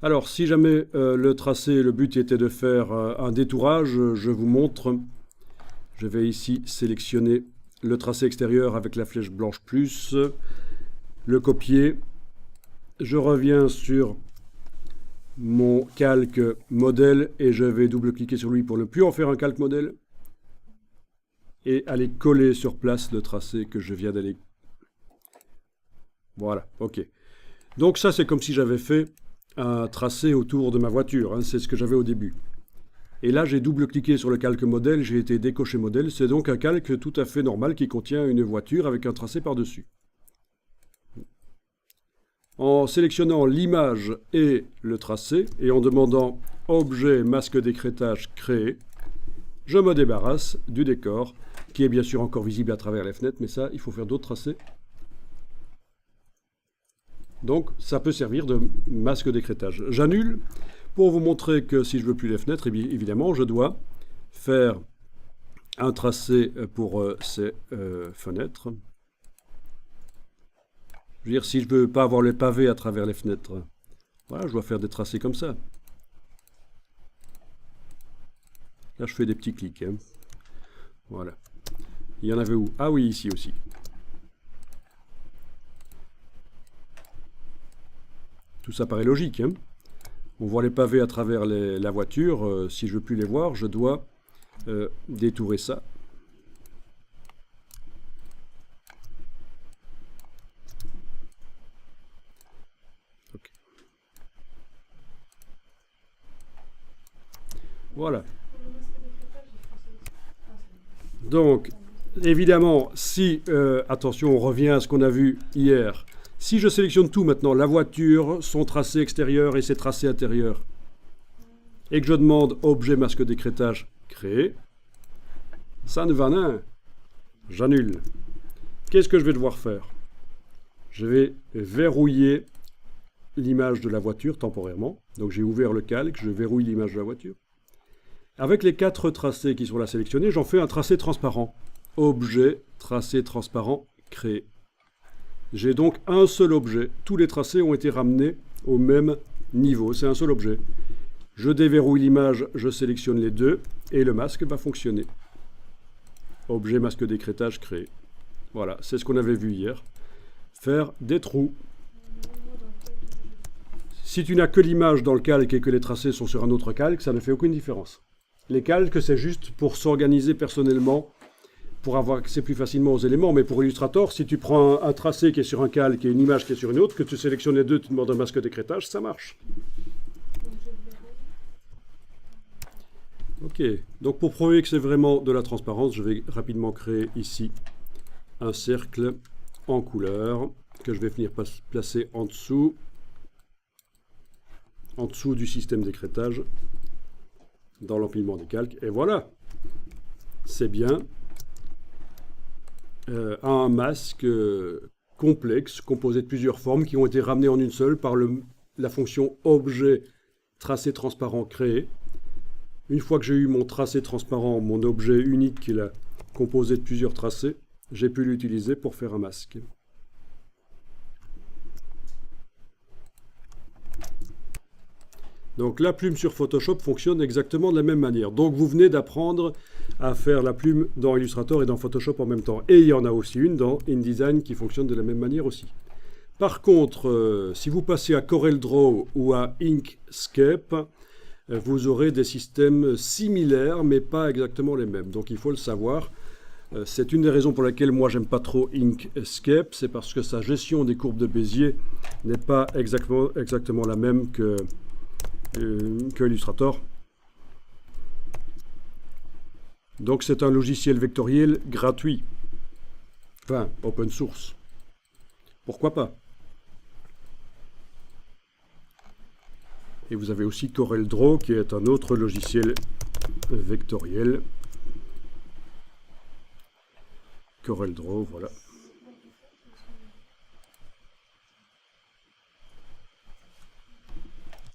Alors, si jamais le tracé, le but était de faire un détourage, je vous montre. Je vais ici sélectionner le tracé extérieur avec la flèche blanche plus, le copier. Je reviens sur mon calque modèle et je vais double-cliquer sur lui pour ne plus en faire un calque modèle et aller coller sur place le tracé que je viens d'aller. Voilà, ok. Donc ça, c'est comme si j'avais fait un tracé autour de ma voiture, hein, c'est ce que j'avais au début. Et là, j'ai double-cliqué sur le calque modèle, j'ai été décoché modèle. C'est donc un calque tout à fait normal qui contient une voiture avec un tracé par-dessus. En sélectionnant l'image et le tracé, et en demandant Objet masque d'écrêtage créé, je me débarrasse du décor, qui est bien sûr encore visible à travers les fenêtres, mais ça, il faut faire d'autres tracés. Donc, ça peut servir de masque d'écrêtage. J'annule pour vous montrer que si je ne veux plus les fenêtres, évidemment, je dois faire un tracé pour ces fenêtres. Je veux dire, si je ne veux pas avoir les pavés à travers les fenêtres, voilà, je dois faire des tracés comme ça. Là, je fais des petits clics. Hein. Voilà. Il y en avait où? Ah oui, ici aussi. Tout ça paraît logique. Hein. On voit les pavés à travers la voiture. Si je ne veux plus les voir, je dois détourer ça. Okay. Voilà. Donc, évidemment, si, attention, on revient à ce qu'on a vu hier. Si je sélectionne tout maintenant, la voiture, son tracé extérieur et ses tracés intérieurs, et que je demande objet masque d'écrêtage créé, ça ne va rien. J'annule. Qu'est-ce que je vais devoir faire? Je vais verrouiller l'image de la voiture temporairement. Donc j'ai ouvert le calque, je verrouille l'image de la voiture. Avec les 4 tracés qui sont là sélectionnés, j'en fais un tracé transparent. Objet, tracé transparent, créé. J'ai donc un seul objet. Tous les tracés ont été ramenés au même niveau. C'est un seul objet. Je déverrouille l'image, je sélectionne les deux et le masque va fonctionner. Objet masque d'écrêtage créé. Voilà, c'est ce qu'on avait vu hier. Faire des trous. Si tu n'as que l'image dans le calque et que les tracés sont sur un autre calque, ça ne fait aucune différence. Les calques, c'est juste pour s'organiser personnellement, pour avoir accès plus facilement aux éléments. Mais pour Illustrator, si tu prends un tracé qui est sur un calque et une image qui est sur une autre, que tu sélectionnes les deux, tu demandes un masque d'écrêtage, ça marche. Ok, donc pour prouver que c'est vraiment de la transparence, je vais rapidement créer ici un cercle en couleur que je vais venir placer en dessous du système d'écrêtage dans l'empilement des calques. Et voilà, c'est bien un masque complexe, composé de plusieurs formes qui ont été ramenées en une seule par la fonction objet tracé transparent créé. Une fois que j'ai eu mon tracé transparent, mon objet unique qui est composé de plusieurs tracés, j'ai pu l'utiliser pour faire un masque. Donc la plume sur Photoshop fonctionne exactement de la même manière. Donc vous venez d'apprendre à faire la plume dans Illustrator et dans Photoshop en même temps. Et il y en a aussi une dans InDesign qui fonctionne de la même manière aussi. Par contre, si vous passez à CorelDRAW ou à Inkscape, vous aurez des systèmes similaires, mais pas exactement les mêmes. Donc il faut le savoir. C'est une des raisons pour laquelle moi j'aime pas trop Inkscape, c'est parce que sa gestion des courbes de Bézier n'est pas exactement la même que Illustrator. Donc c'est un logiciel vectoriel gratuit. Enfin, open source. Pourquoi pas? Et vous avez aussi CorelDRAW qui est un autre logiciel vectoriel. CorelDRAW, voilà.